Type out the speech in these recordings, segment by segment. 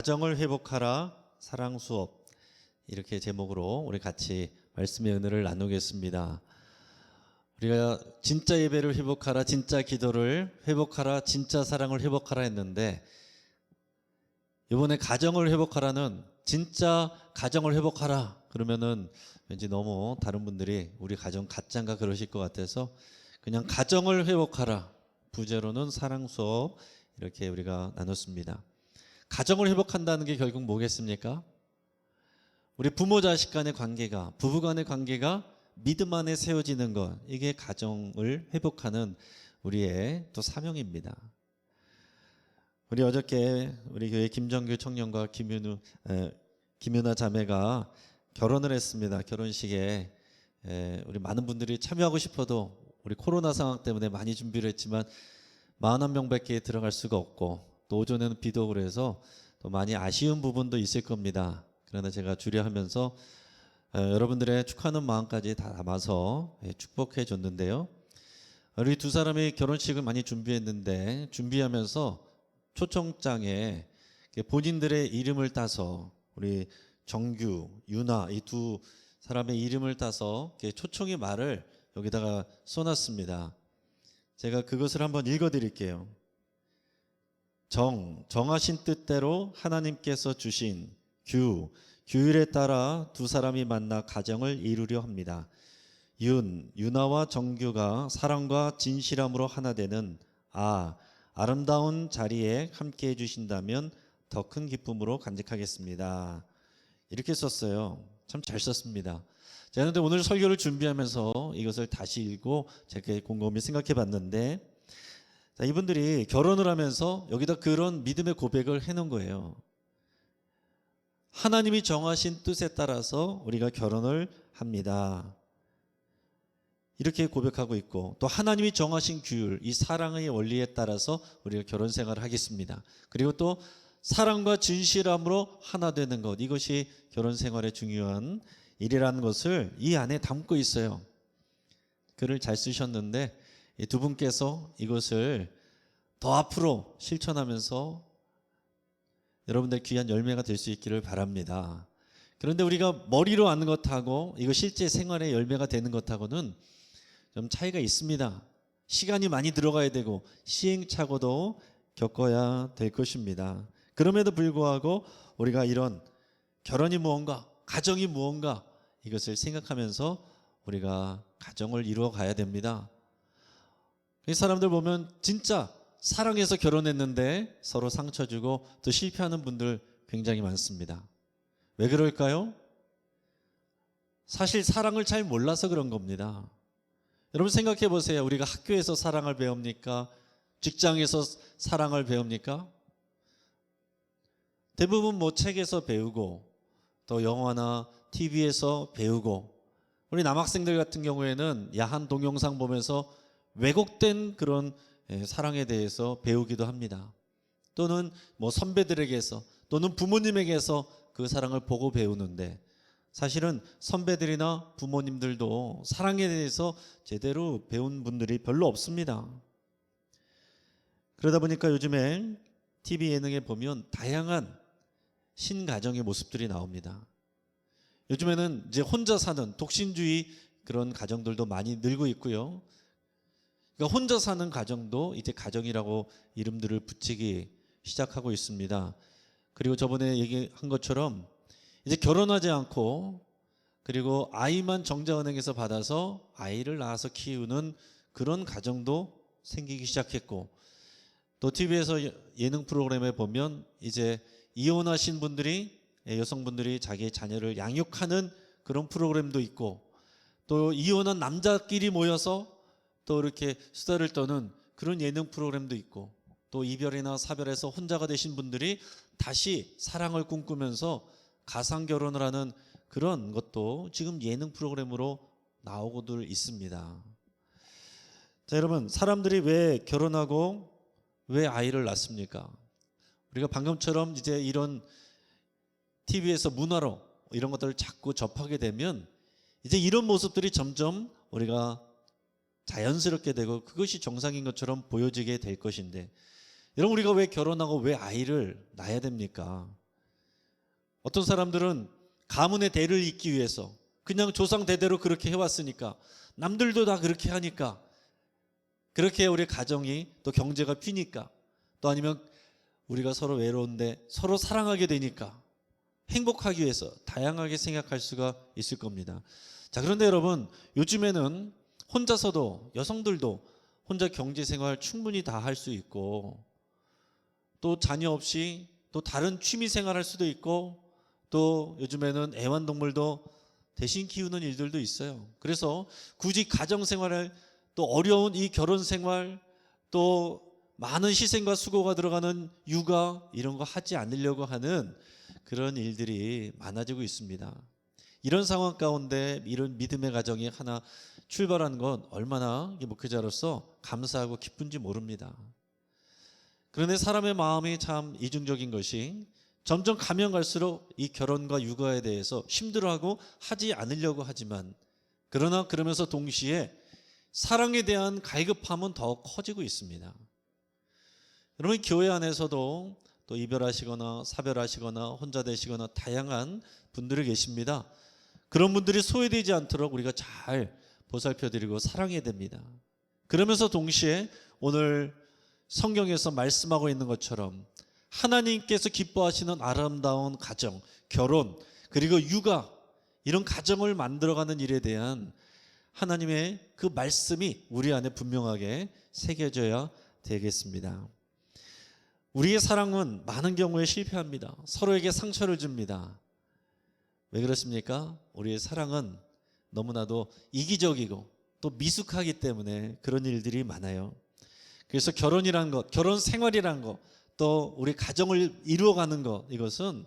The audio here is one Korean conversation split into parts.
가정을 회복하라 사랑 수업, 이렇게 제목으로 우리 같이 말씀의 은혜를 나누겠습니다. 우리가 진짜 예배를 회복하라, 진짜 기도를 회복하라, 진짜 사랑을 회복하라 했는데, 이번에 가정을 회복하라는 진짜 가정을 회복하라 그러면은 왠지 너무 다른 분들이 우리 가정 가짠가 그러실 것 같아서 그냥 가정을 회복하라, 부제로는 사랑 수업, 이렇게 우리가 나눴습니다. 가정을 회복한다는 게 결국 뭐겠습니까? 우리 부모 자식 간의 관계가, 부부 간의 관계가 믿음 안에 세워지는 것, 이게 가정을 회복하는 우리의 또 사명입니다. 우리 어저께 우리 교회 김정규 청년과 김윤아 자매가 결혼을 했습니다. 결혼식에 우리 많은 분들이 참여하고 싶어도 우리 코로나 상황 때문에 많이 준비를 했지만 41명밖에 들어갈 수가 없고, 또 오전에는 비도 오고 그래서 또 많이 아쉬운 부분도 있을 겁니다. 그러나 제가 주례하면서 여러분들의 축하하는 마음까지 다 담아서 축복해 줬는데요. 우리 두 사람이 결혼식을 많이 준비했는데, 준비하면서 초청장에 본인들의 이름을 따서, 우리 정규, 윤아 이 두 사람의 이름을 따서 초청의 말을 여기다가 써놨습니다. 제가 그것을 한번 읽어드릴게요. 정하신 뜻대로 하나님께서 주신 규율에 따라 두 사람이 만나 가정을 이루려 합니다. 윤아와 정규가 사랑과 진실함으로 하나 되는 아름다운 자리에 함께 해주신다면 더 큰 기쁨으로 간직하겠습니다. 이렇게 썼어요. 참 잘 썼습니다. 제가 근데 오늘 설교를 준비하면서 이것을 다시 읽고 제가 곰곰이 생각해 봤는데, 이분들이 결혼을 하면서 여기다 그런 믿음의 고백을 해놓은 거예요. 하나님이 정하신 뜻에 따라서 우리가 결혼을 합니다. 이렇게 고백하고 있고, 또 하나님이 정하신 규율, 이 사랑의 원리에 따라서 우리가 결혼 생활을 하겠습니다. 그리고 또 사랑과 진실함으로 하나 되는 것, 이것이 결혼 생활의 중요한 일이라는 것을 이 안에 담고 있어요. 글을 잘 쓰셨는데 이 두 분께서 이것을 더 앞으로 실천하면서 여러분들 귀한 열매가 될 수 있기를 바랍니다. 그런데 우리가 머리로 아는 것하고 이거 실제 생활의 열매가 되는 것하고는 좀 차이가 있습니다. 시간이 많이 들어가야 되고 시행착오도 겪어야 될 것입니다. 그럼에도 불구하고 우리가 이런 결혼이 무언가, 가정이 무언가, 이것을 생각하면서 우리가 가정을 이루어 가야 됩니다. 이 사람들 보면 진짜 사랑해서 결혼했는데 서로 상처 주고 또 실패하는 분들 굉장히 많습니다. 왜 그럴까요? 사실 사랑을 잘 몰라서 그런 겁니다. 여러분 생각해 보세요. 우리가 학교에서 사랑을 배웁니까? 직장에서 사랑을 배웁니까? 대부분 뭐 책에서 배우고 또 영화나 TV에서 배우고, 우리 남학생들 같은 경우에는 야한 동영상 보면서 왜곡된 그런 사랑에 대해서 배우기도 합니다. 또는 뭐 선배들에게서 또는 부모님에게서 그 사랑을 보고 배우는데, 사실은 선배들이나 부모님들도 사랑에 대해서 제대로 배운 분들이 별로 없습니다. 그러다 보니까 요즘에 TV 예능에 보면 다양한 신가정의 모습들이 나옵니다. 요즘에는 이제 혼자 사는 독신주의 그런 가정들도 많이 늘고 있고요. 그러니까 혼자 사는 가정도 이제 가정이라고 이름들을 붙이기 시작하고 있습니다. 그리고 저번에 얘기한 것처럼 이제 결혼하지 않고 그리고 아이만 정자은행에서 받아서 아이를 낳아서 키우는 그런 가정도 생기기 시작했고, 또 TV에서 예능 프로그램에 보면 이제 이혼하신 분들이, 여성분들이 자기의 자녀를 양육하는 그런 프로그램도 있고, 또 이혼한 남자끼리 모여서 또 이렇게 수다를 떠는 그런 예능 프로그램도 있고, 또 이별이나 사별에서 혼자가 되신 분들이 다시 사랑을 꿈꾸면서 가상 결혼을 하는 그런 것도 지금 예능 프로그램으로 나오고들 있습니다. 자, 여러분, 사람들이 왜 결혼하고 왜 아이를 낳습니까? 우리가 방금처럼 이제 이런 TV에서 문화로 이런 것들을 자꾸 접하게 되면 이제 이런 모습들이 점점 우리가 자연스럽게 되고 그것이 정상인 것처럼 보여지게 될 것인데, 여러분 우리가 왜 결혼하고 왜 아이를 낳아야 됩니까? 어떤 사람들은 가문의 대를 잇기 위해서 그냥 조상 대대로 그렇게 해왔으니까, 남들도 다 그렇게 하니까, 그렇게 우리 가정이 또 경제가 피니까, 또 아니면 우리가 서로 외로운데 서로 사랑하게 되니까 행복하기 위해서 다양하게 생각할 수가 있을 겁니다. 자, 그런데 여러분, 요즘에는 혼자서도, 여성들도 혼자 경제생활 충분히 다 할 수 있고, 또 자녀 없이 또 다른 취미 생활할 수도 있고, 또 요즘에는 애완동물도 대신 키우는 일들도 있어요. 그래서 굳이 가정생활을, 또 어려운 이 결혼생활, 또 많은 희생과 수고가 들어가는 육아, 이런 거 하지 않으려고 하는 그런 일들이 많아지고 있습니다. 이런 상황 가운데 이런 믿음의 가정이 하나 출발하는 건 얼마나 목회자로서 감사하고 기쁜지 모릅니다. 그런데 사람의 마음이 참 이중적인 것이, 점점 가면 갈수록 이 결혼과 육아에 대해서 힘들어하고 하지 않으려고 하지만, 그러나 그러면서 동시에 사랑에 대한 갈급함은 더 커지고 있습니다. 여러분, 교회 안에서도 또 이별하시거나 사별하시거나 혼자 되시거나 다양한 분들이 계십니다. 그런 분들이 소외되지 않도록 우리가 잘 보살펴드리고 사랑해야 됩니다. 그러면서 동시에 오늘 성경에서 말씀하고 있는 것처럼 하나님께서 기뻐하시는 아름다운 가정, 결혼, 그리고 육아, 이런 가정을 만들어가는 일에 대한 하나님의 그 말씀이 우리 안에 분명하게 새겨져야 되겠습니다. 우리의 사랑은 많은 경우에 실패합니다. 서로에게 상처를 줍니다. 왜 그렇습니까? 우리의 사랑은 너무나도 이기적이고 또 미숙하기 때문에 그런 일들이 많아요. 그래서 결혼이란 것, 결혼 생활이란 것, 또 우리 가정을 이루어가는 것, 이것은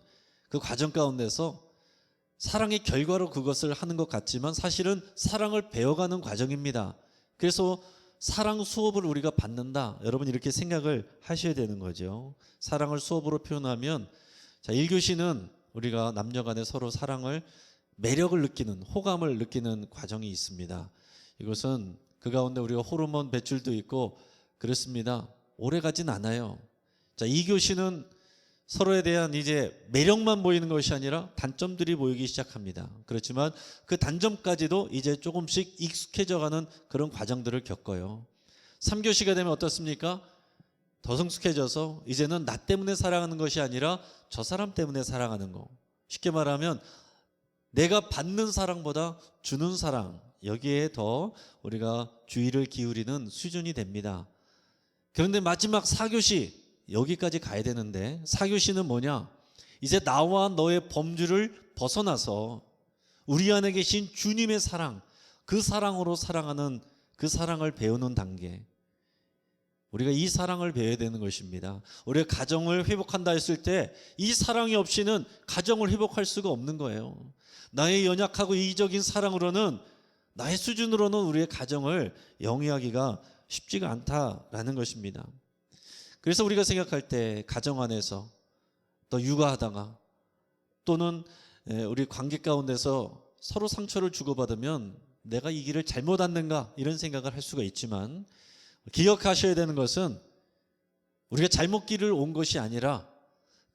그 과정 가운데서 사랑의 결과로 그것을 하는 것 같지만 사실은 사랑을 배워가는 과정입니다. 그래서 사랑 수업을 우리가 받는다, 여러분 이렇게 생각을 하셔야 되는 거죠. 사랑을 수업으로 표현하면, 자, 1교시는 우리가 남녀 간에 서로 사랑을, 매력을 느끼는, 호감을 느끼는 과정이 있습니다. 이것은 그 가운데 우리가 호르몬 배출도 있고 그렇습니다. 오래 가진 않아요. 자, 2교시는 서로에 대한 이제 매력만 보이는 것이 아니라 단점들이 보이기 시작합니다. 그렇지만 그 단점까지도 이제 조금씩 익숙해져가는 그런 과정들을 겪어요. 3교시가 되면 어떻습니까? 더 성숙해져서 이제는 나 때문에 사랑하는 것이 아니라 저 사람 때문에 사랑하는 거. 쉽게 말하면 내가 받는 사랑보다 주는 사랑, 여기에 더 우리가 주의를 기울이는 수준이 됩니다. 그런데 마지막 4교시, 여기까지 가야 되는데, 4교시는 뭐냐? 이제 나와 너의 범주를 벗어나서 우리 안에 계신 주님의 사랑, 그 사랑으로 사랑하는, 그 사랑을 배우는 단계. 우리가 이 사랑을 배워야 되는 것입니다. 우리가 가정을 회복한다 했을 때 이 사랑이 없이는 가정을 회복할 수가 없는 거예요. 나의 연약하고 이기적인 사랑으로는, 나의 수준으로는 우리의 가정을 영위하기가 쉽지가 않다라는 것입니다. 그래서 우리가 생각할 때 가정 안에서 또 육아하다가 또는 우리 관계 가운데서 서로 상처를 주고받으면 내가 이 길을 잘못 왔는가, 이런 생각을 할 수가 있지만, 기억하셔야 되는 것은 우리가 잘못 길을 온 것이 아니라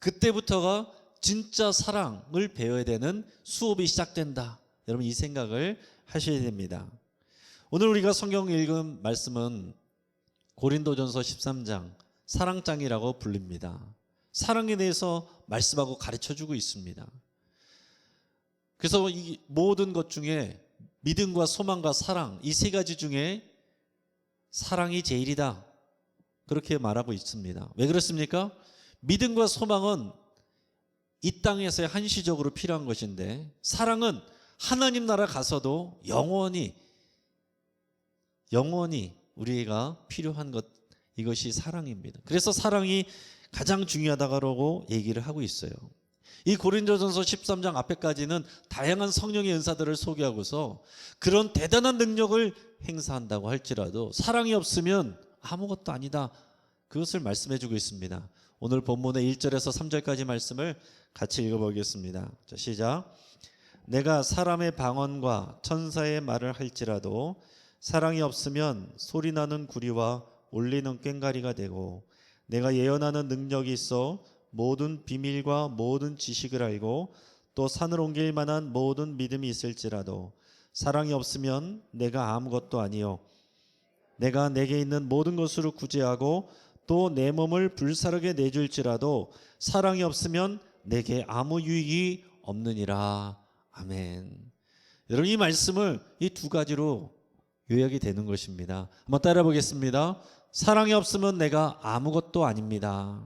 그때부터가 진짜 사랑을 배워야 되는 수업이 시작된다. 여러분, 이 생각을 하셔야 됩니다. 오늘 우리가 성경 읽은 말씀은 고린도전서 13장 사랑장이라고 불립니다. 사랑에 대해서 말씀하고 가르쳐주고 있습니다. 그래서 이 모든 것 중에 믿음과 소망과 사랑, 이 세 가지 중에 사랑이 제일이다, 그렇게 말하고 있습니다. 왜 그렇습니까? 믿음과 소망은 이 땅에서 한시적으로 필요한 것인데, 사랑은 하나님 나라 가서도 영원히 우리가 필요한 것, 이것이 사랑입니다. 그래서 사랑이 가장 중요하다고 얘기를 하고 있어요. 이 고린도전서 13장 앞에까지는 다양한 성령의 은사들을 소개하고서 그런 대단한 능력을 행사한다고 할지라도 사랑이 없으면 아무것도 아니다, 그것을 말씀해 주고 있습니다. 오늘 본문의 1절에서 3절까지 말씀을 같이 읽어보겠습니다. 자, 시작. 내가 사람의 방언과 천사의 말을 할지라도 사랑이 없으면 소리나는 구리와 울리는 꽹과리가 되고, 내가 예언하는 능력이 있어 모든 비밀과 모든 지식을 알고 또 산을 옮길 만한 모든 믿음이 있을지라도 사랑이 없으면 내가 아무것도 아니요 내가 내게 있는 모든 것으로 구제하고 또 내 몸을 불사르게 내줄지라도 사랑이 없으면 내게 아무 유익이 없느니라. 아멘. 여러분, 이 말씀을 이 두 가지로 요약이 되는 것입니다. 한번 따라 보겠습니다. 사랑이 없으면 내가 아무것도 아닙니다.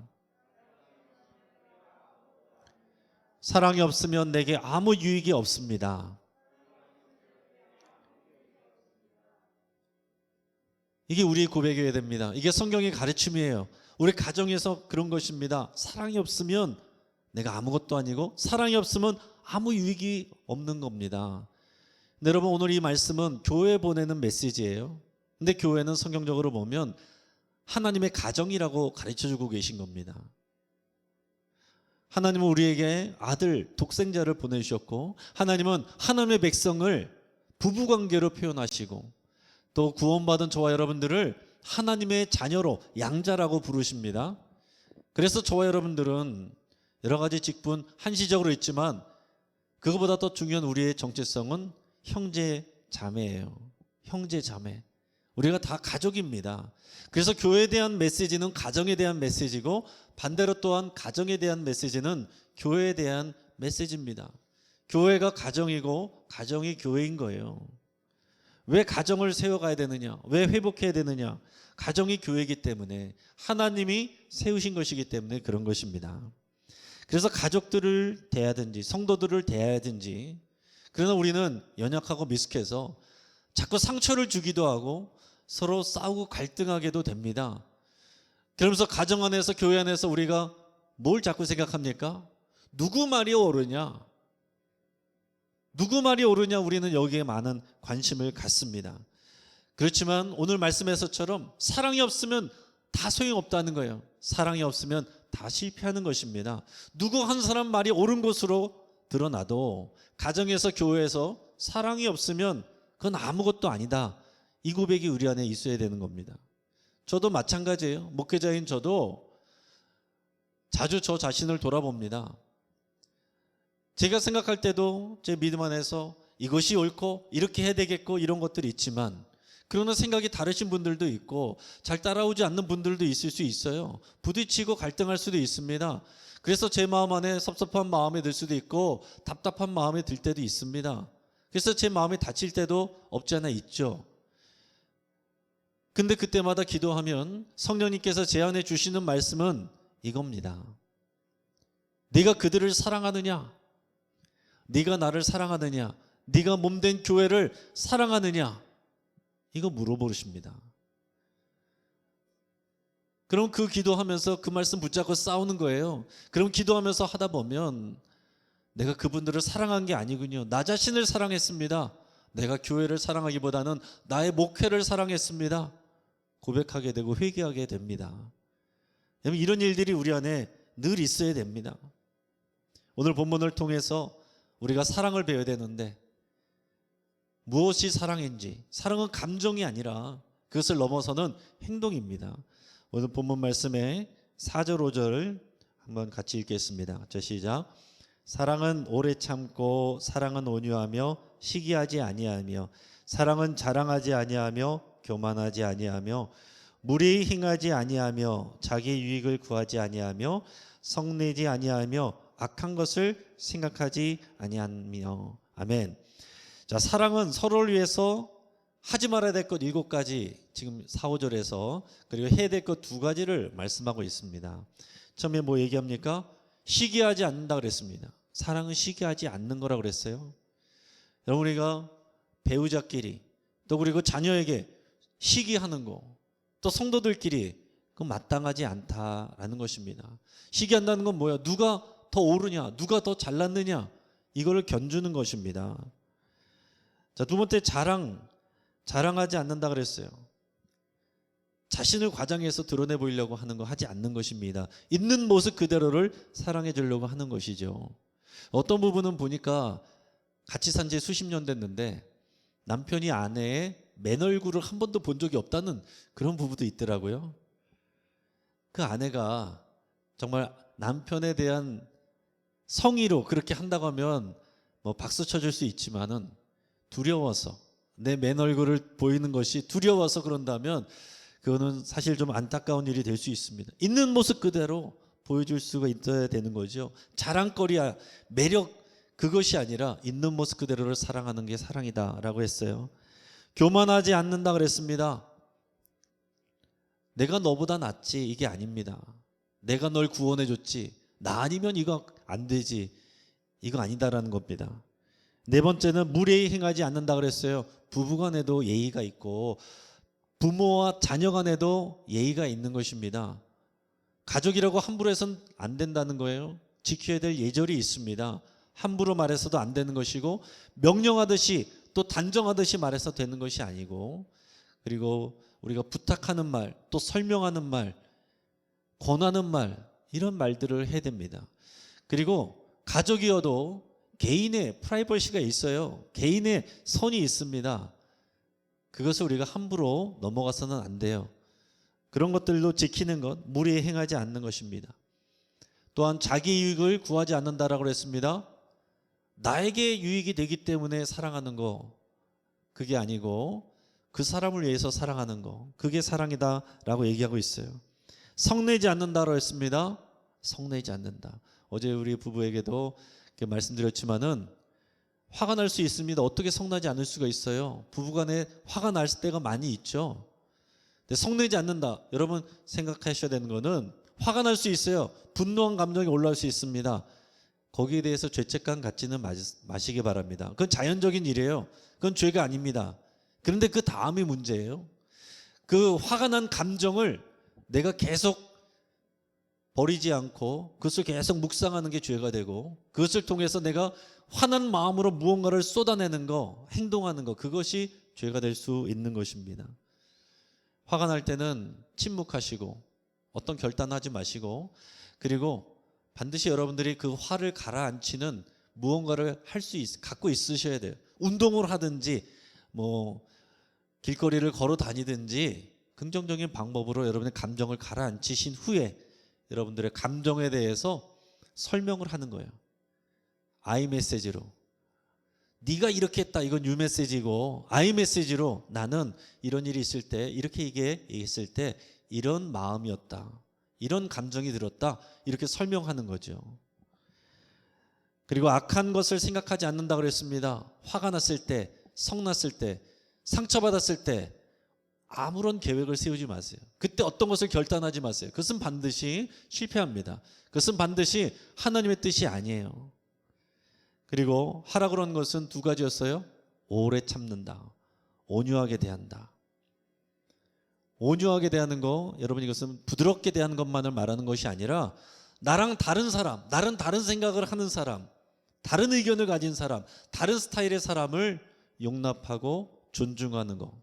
사랑이 없으면 내게 아무 유익이 없습니다. 이게 우리의 고백이어야 됩니다. 이게 성경의 가르침이에요. 우리 가정에서 그런 것입니다. 사랑이 없으면 내가 아무것도 아니고 사랑이 없으면 아무 유익이 없는 겁니다. 근데 여러분, 오늘 이 말씀은 교회에 보내는 메시지예요. 근데 교회는 성경적으로 보면 하나님의 가정이라고 가르쳐주고 계신 겁니다. 하나님은 우리에게 아들 독생자를 보내주셨고 하나님은 하나님의 백성을 부부관계로 표현하시고 또 구원받은 저와 여러분들을 하나님의 자녀로 양자라고 부르십니다. 그래서 저와 여러분들은 여러 가지 직분 한시적으로 있지만 그것보다 더 중요한 우리의 정체성은 형제 자매예요. 형제 자매. 우리가 다 가족입니다. 그래서 교회에 대한 메시지는 가정에 대한 메시지고 반대로 또한 가정에 대한 메시지는 교회에 대한 메시지입니다. 교회가 가정이고 가정이 교회인 거예요. 왜 가정을 세워가야 되느냐? 왜 회복해야 되느냐? 가정이 교회이기 때문에 하나님이 세우신 것이기 때문에 그런 것입니다. 그래서 가족들을 대하든지 성도들을 대하든지 그러나 우리는 연약하고 미숙해서 자꾸 상처를 주기도 하고 서로 싸우고 갈등하게도 됩니다. 그러면서 가정 안에서 교회 안에서 우리가 뭘 자꾸 생각합니까? 누구 말이 옳으냐? 누구 말이 옳으냐? 우리는 여기에 많은 관심을 갖습니다. 그렇지만 오늘 말씀에서처럼 사랑이 없으면 다 소용없다는 거예요. 사랑이 없으면 다 실패하는 것입니다. 누구 한 사람 말이 옳은 것으로 드러나도 가정에서 교회에서 사랑이 없으면 그건 아무것도 아니다. 이 고백이 우리 안에 있어야 되는 겁니다. 저도 마찬가지예요. 목회자인 저도 자주 저 자신을 돌아봅니다. 제가 생각할 때도 제 믿음 안에서 이것이 옳고 이렇게 해야 되겠고 이런 것들이 있지만 그러나 생각이 다르신 분들도 있고 잘 따라오지 않는 분들도 있을 수 있어요. 부딪히고 갈등할 수도 있습니다. 그래서 제 마음 안에 섭섭한 마음이 들 수도 있고 답답한 마음이 들 때도 있습니다. 그래서 제 마음이 다칠 때도 없지 않아 있죠. 근데 그때마다 기도하면 성령님께서 제 안에 주시는 말씀은 이겁니다. 네가 그들을 사랑하느냐? 네가 나를 사랑하느냐? 네가 몸된 교회를 사랑하느냐? 이거 물어보십니다. 그럼 그 기도하면서 그 말씀 붙잡고 싸우는 거예요. 그럼 기도하면서 하다 보면 내가 그분들을 사랑한 게 아니군요. 나 자신을 사랑했습니다. 내가 교회를 사랑하기보다는 나의 목회를 사랑했습니다. 고백하게 되고 회개하게 됩니다. 이런 일들이 우리 안에 늘 있어야 됩니다. 오늘 본문을 통해서 우리가 사랑을 배워야 되는데 무엇이 사랑인지, 사랑은 감정이 아니라 그것을 넘어서는 행동입니다. 오늘 본문 말씀에 4절 5절 한번 같이 읽겠습니다. 저 시작. 사랑은 오래 참고 사랑은 온유하며 시기하지 아니하며 사랑은 자랑하지 아니하며 교만하지 아니하며 무리히 행하지 아니하며 자기 유익을 구하지 아니하며 성내지 아니하며 악한 것을 생각하지 아니하며. 아멘. 자, 사랑은 서로를 위해서 하지 말아야 될 것 7가지 지금 4, 5절에서 그리고 해야 될 것 2가지를 말씀하고 있습니다. 처음에 뭐 얘기합니까? 시기하지 않는다 그랬습니다. 사랑은 시기하지 않는 거라고 그랬어요. 여러분, 우리가 배우자끼리 또 그리고 자녀에게 시기하는 거, 또 성도들끼리 그건 마땅하지 않다라는 것입니다. 시기한다는 건 뭐야? 누가 더 옳으냐? 누가 더 잘났느냐? 이거를 견주는 것입니다. 자, 두 번째 자랑하지 않는다 그랬어요. 자신을 과장해서 드러내 보이려고 하는 거 하지 않는 것입니다. 있는 모습 그대로를 사랑해 주려고 하는 것이죠. 어떤 부분은 보니까 같이 산 지 수십 년 됐는데 남편이 아내의 맨 얼굴을 한 번도 본 적이 없다는 그런 부부도 있더라고요. 그 아내가 정말 남편에 대한 성의로 그렇게 한다고 하면 뭐 박수 쳐줄 수 있지만은 두려워서 내 맨 얼굴을 보이는 것이 두려워서 그런다면 그거는 사실 좀 안타까운 일이 될 수 있습니다. 있는 모습 그대로 보여줄 수가 있어야 되는 거죠. 자랑거리야 매력 그것이 아니라 있는 모습 그대로를 사랑하는 게 사랑이다라고 했어요. 교만하지 않는다 그랬습니다. 내가 너보다 낫지 이게 아닙니다. 내가 널 구원해 줬지 나 아니면 이거 안 되지 이거 아니다라는 겁니다. 네 번째는 무례히 행하지 않는다 그랬어요. 부부간에도 예의가 있고 부모와 자녀간에도 예의가 있는 것입니다. 가족이라고 함부로 해서는 안 된다는 거예요. 지켜야 될 예절이 있습니다. 함부로 말해서도 안 되는 것이고 명령하듯이 또 단정하듯이 말해서 되는 것이 아니고 그리고 우리가 부탁하는 말 또 설명하는 말 권하는 말 이런 말들을 해야 됩니다. 그리고 가족이어도 개인의 프라이버시가 있어요. 개인의 선이 있습니다. 그것을 우리가 함부로 넘어가서는 안 돼요. 그런 것들도 지키는 것, 무리에 행하지 않는 것입니다. 또한 자기 유익을 구하지 않는다라고 했습니다. 나에게 유익이 되기 때문에 사랑하는 거 그게 아니고 그 사람을 위해서 사랑하는 거 그게 사랑이다라고 얘기하고 있어요. 성내지 않는다라고 했습니다. 성내지 않는다. 어제 우리 부부에게도 말씀드렸지만은 화가 날 수 있습니다. 어떻게 성나지 않을 수가 있어요? 부부간에 화가 날 때가 많이 있죠. 근데 성내지 않는다. 여러분 생각하셔야 되는 거는 화가 날 수 있어요. 분노한 감정이 올라올 수 있습니다. 거기에 대해서 죄책감 갖지는 마시기 바랍니다. 그건 자연적인 일이에요. 그건 죄가 아닙니다. 그런데 그 다음이 문제예요. 그 화가 난 감정을 내가 계속 버리지 않고 그것을 계속 묵상하는 게 죄가 되고 그것을 통해서 내가 화난 마음으로 무언가를 쏟아내는 거, 행동하는 거 그것이 죄가 될 수 있는 것입니다. 화가 날 때는 침묵하시고 어떤 결단하지 마시고 그리고 반드시 여러분들이 그 화를 가라앉히는 무언가를 갖고 있으셔야 돼요. 운동을 하든지 뭐 길거리를 걸어 다니든지 긍정적인 방법으로 여러분의 감정을 가라앉히신 후에 여러분들의 감정에 대해서 설명을 하는 거예요. I 메시지로. 네가 이렇게 했다. 이건 U 메시지고 I 메시지로 나는 이런 일이 있을 때 이렇게 얘기했을 때 이런 마음이었다. 이런 감정이 들었다. 이렇게 설명하는 거죠. 그리고 악한 것을 생각하지 않는다 그랬습니다. 화가 났을 때, 성났을 때, 상처받았을 때 아무런 계획을 세우지 마세요. 그때 어떤 것을 결단하지 마세요. 그것은 반드시 실패합니다. 그것은 반드시 하나님의 뜻이 아니에요. 그리고 하라고 그런 것은 두 가지였어요. 오래 참는다. 온유하게 대한다. 온유하게 대하는 거, 여러분 이것은 부드럽게 대하는 것만을 말하는 것이 아니라 나랑 다른 사람, 나랑 다른 생각을 하는 사람, 다른 의견을 가진 사람, 다른 스타일의 사람을 용납하고 존중하는 거.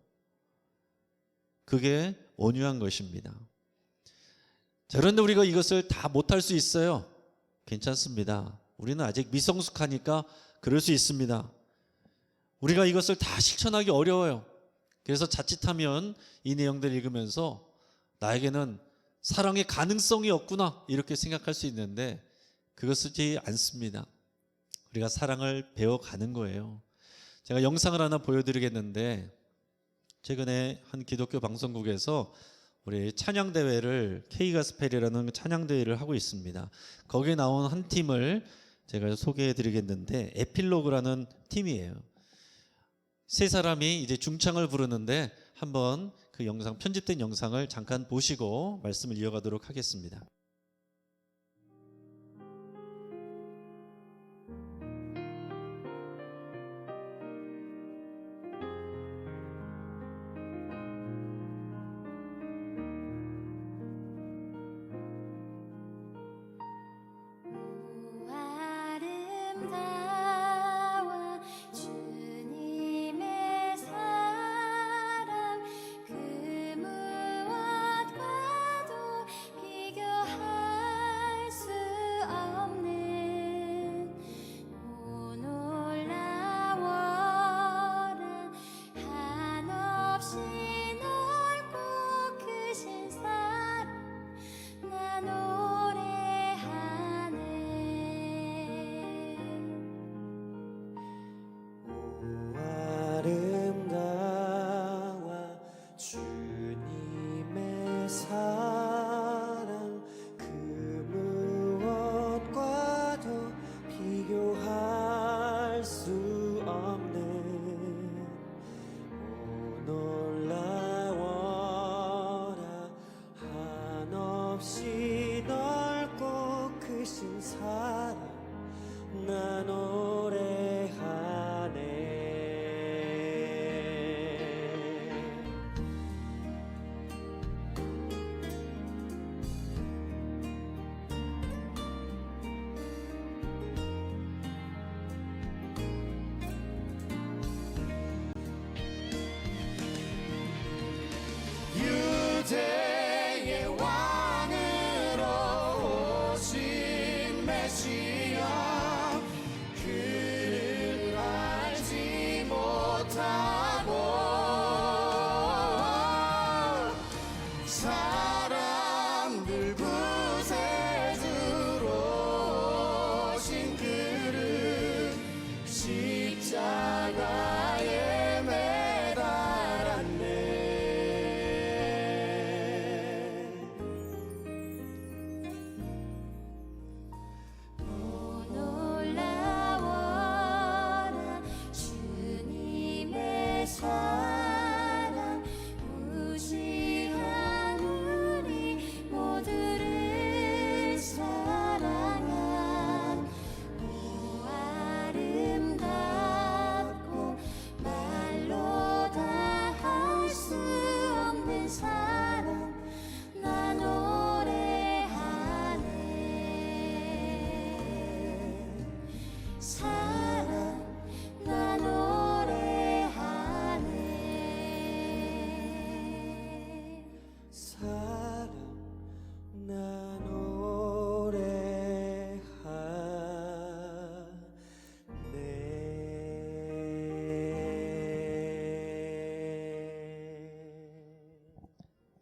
그게 온유한 것입니다. 자, 그런데 우리가 이것을 다 못할 수 있어요. 괜찮습니다. 우리는 아직 미성숙하니까 그럴 수 있습니다. 우리가 이것을 다 실천하기 어려워요. 그래서 자칫하면 이 내용들 읽으면서 나에게는 사랑의 가능성이 없구나 이렇게 생각할 수 있는데 그것이지 않습니다. 우리가 사랑을 배워가는 거예요. 제가 영상을 하나 보여드리겠는데 최근에 한 기독교 방송국에서 우리 찬양대회를 K가스펠이라는 찬양대회를 하고 있습니다. 거기에 나온 한 팀을 제가 소개해드리겠는데 에필로그라는 팀이에요. 세 사람이 이제 중창을 부르는데 한번 그 영상 편집된 영상을 잠깐 보시고 말씀을 이어가도록 하겠습니다.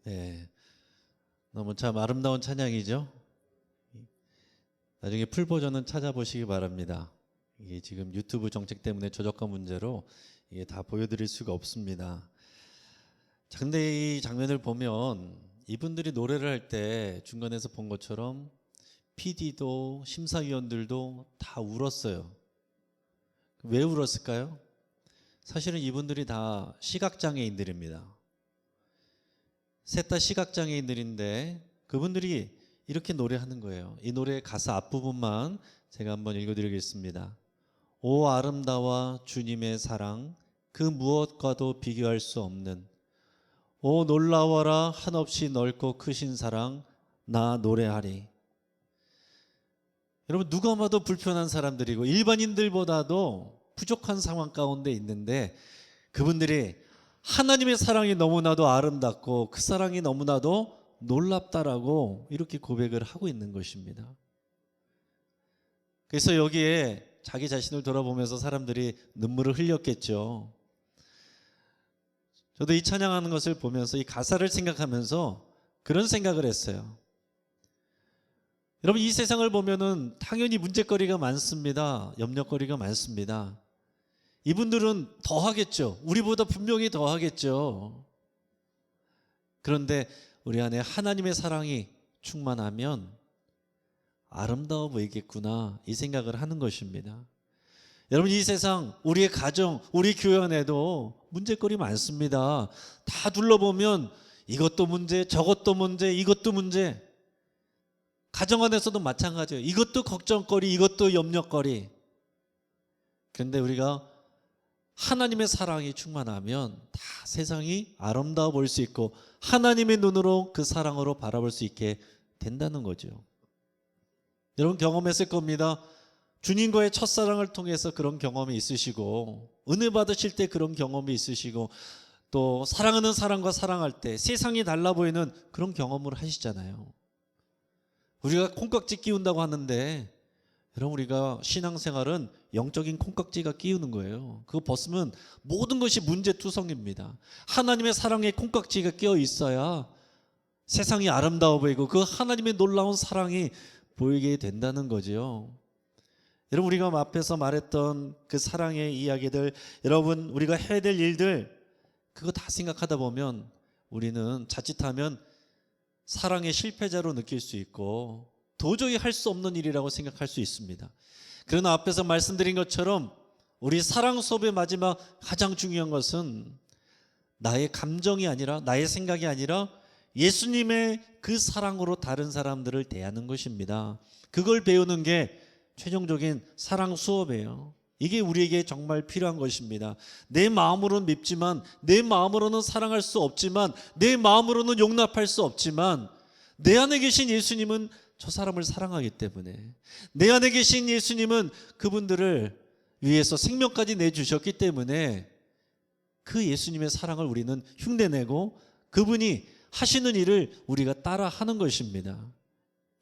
네, 너무 참 아름다운 찬양이죠. 나중에 풀 버전은 찾아보시기 바랍니다. 이게 지금 유튜브 정책 때문에 저작권 문제로 이게 다 보여드릴 수가 없습니다. 자, 근데 이 장면을 보면 이분들이 노래를 할 때 중간에서 본 것처럼 PD도 심사위원들도 다 울었어요. 왜 울었을까요? 사실은 이분들이 다 시각장애인들입니다. 셋 다 시각장애인들인데 그분들이 이렇게 노래하는 거예요. 이 노래의 가사 앞부분만 제가 한번 읽어드리겠습니다. 오 아름다워 주님의 사랑 그 무엇과도 비교할 수 없는 오 놀라워라 한없이 넓고 크신 사랑 나 노래하리. 여러분 누가 봐도 불편한 사람들이고 일반인들보다도 부족한 상황 가운데 있는데 그분들이 하나님의 사랑이 너무나도 아름답고 그 사랑이 너무나도 놀랍다라고 이렇게 고백을 하고 있는 것입니다. 그래서 여기에 자기 자신을 돌아보면서 사람들이 눈물을 흘렸겠죠. 저도 이 찬양하는 것을 보면서 이 가사를 생각하면서 그런 생각을 했어요. 여러분 이 세상을 보면은 당연히 문제거리가 많습니다. 염려거리가 많습니다. 이분들은 더 하겠죠. 우리보다 분명히 더 하겠죠. 그런데 우리 안에 하나님의 사랑이 충만하면 아름다워 보이겠구나 이 생각을 하는 것입니다. 여러분 이 세상 우리의 가정 우리 교회 안에도 문제거리 많습니다. 다 둘러보면 이것도 문제 저것도 문제 이것도 문제 가정 안에서도 마찬가지예요. 이것도 걱정거리 이것도 염려거리. 그런데 우리가 하나님의 사랑이 충만하면 다 세상이 아름다워 보일 수 있고 하나님의 눈으로 그 사랑으로 바라볼 수 있게 된다는 거죠. 여러분 경험했을 겁니다. 주님과의 첫사랑을 통해서 그런 경험이 있으시고 은혜 받으실 때 그런 경험이 있으시고 또 사랑하는 사람과 사랑할 때 세상이 달라 보이는 그런 경험을 하시잖아요. 우리가 콩깍지 끼운다고 하는데 여러분 우리가 신앙생활은 영적인 콩깍지가 끼우는 거예요. 그거 벗으면 모든 것이 문제투성입니다. 하나님의 사랑에 콩깍지가 끼어 있어야 세상이 아름다워 보이고 그 하나님의 놀라운 사랑이 보이게 된다는 거죠. 여러분 우리가 앞에서 말했던 그 사랑의 이야기들 여러분 우리가 해야 될 일들 그거 다 생각하다 보면 우리는 자칫하면 사랑의 실패자로 느낄 수 있고 도저히 할 수 없는 일이라고 생각할 수 있습니다. 그러나 앞에서 말씀드린 것처럼 우리 사랑 수업의 마지막 가장 중요한 것은 나의 감정이 아니라 나의 생각이 아니라 예수님의 그 사랑으로 다른 사람들을 대하는 것입니다. 그걸 배우는 게 최종적인 사랑 수업이에요. 이게 우리에게 정말 필요한 것입니다. 내 마음으로는 밉지만 내 마음으로는 사랑할 수 없지만 내 마음으로는 용납할 수 없지만 내 안에 계신 예수님은 저 사람을 사랑하기 때문에 내 안에 계신 예수님은 그분들을 위해서 생명까지 내주셨기 때문에 그 예수님의 사랑을 우리는 흉내내고 그분이 하시는 일을 우리가 따라 하는 것입니다.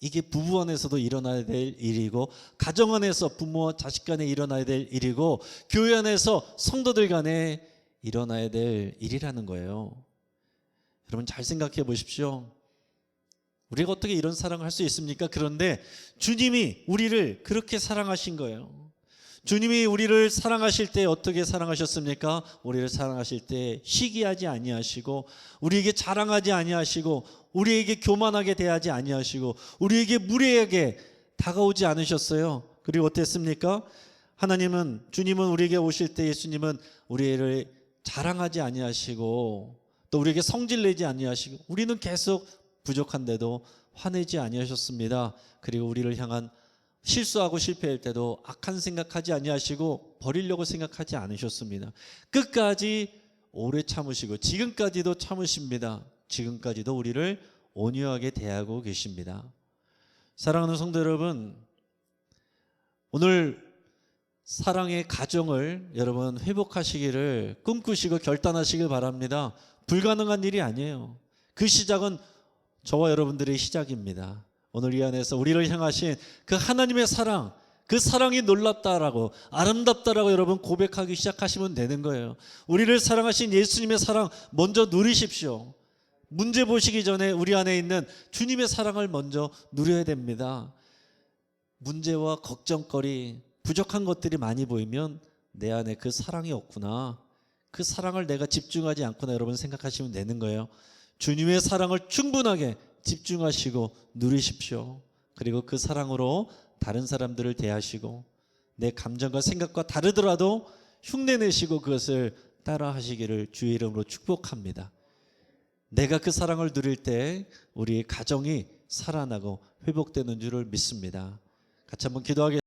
이게 부부 안에서도 일어나야 될 일이고 가정 안에서 부모와 자식 간에 일어나야 될 일이고 교회 안에서 성도들 간에 일어나야 될 일이라는 거예요. 여러분 잘 생각해 보십시오. 우리가 어떻게 이런 사랑을 할 수 있습니까? 그런데 주님이 우리를 그렇게 사랑하신 거예요. 주님이 우리를 사랑하실 때 어떻게 사랑하셨습니까? 우리를 사랑하실 때 시기하지 아니하시고 우리에게 자랑하지 아니하시고 우리에게 교만하게 대하지 아니하시고 우리에게 무례하게 다가오지 않으셨어요. 그리고 어땠습니까? 하나님은 주님은 우리에게 오실 때 예수님은 우리를 자랑하지 아니하시고 또 우리에게 성질내지 아니하시고 우리는 계속 부족한데도 화내지 아니하셨습니다. 그리고 우리를 향한 실수하고 실패할 때도 악한 생각하지 아니하시고 버리려고 생각하지 않으셨습니다. 끝까지 오래 참으시고 지금까지도 참으십니다. 지금까지도 우리를 온유하게 대하고 계십니다. 사랑하는 성도 여러분, 오늘 사랑의 가정을 여러분 회복하시기를 꿈꾸시고 결단하시길 바랍니다. 불가능한 일이 아니에요. 그 시작은 저와 여러분들의 시작입니다. 오늘 이 안에서 우리를 향하신 그 하나님의 사랑, 그 사랑이 놀랍다라고 아름답다라고 여러분 고백하기 시작하시면 되는 거예요. 우리를 사랑하신 예수님의 사랑 먼저 누리십시오. 문제 보시기 전에 우리 안에 있는 주님의 사랑을 먼저 누려야 됩니다. 문제와 걱정거리, 부족한 것들이 많이 보이면 내 안에 그 사랑이 없구나, 그 사랑을 내가 집중하지 않구나, 여러분 생각하시면 되는 거예요. 주님의 사랑을 충분하게 집중하시고 누리십시오. 그리고 그 사랑으로 다른 사람들을 대하시고 내 감정과 생각과 다르더라도 흉내내시고 그것을 따라 하시기를 주의 이름으로 축복합니다. 내가 그 사랑을 누릴 때 우리의 가정이 살아나고 회복되는 줄을 믿습니다. 같이 한번 기도하겠습니다.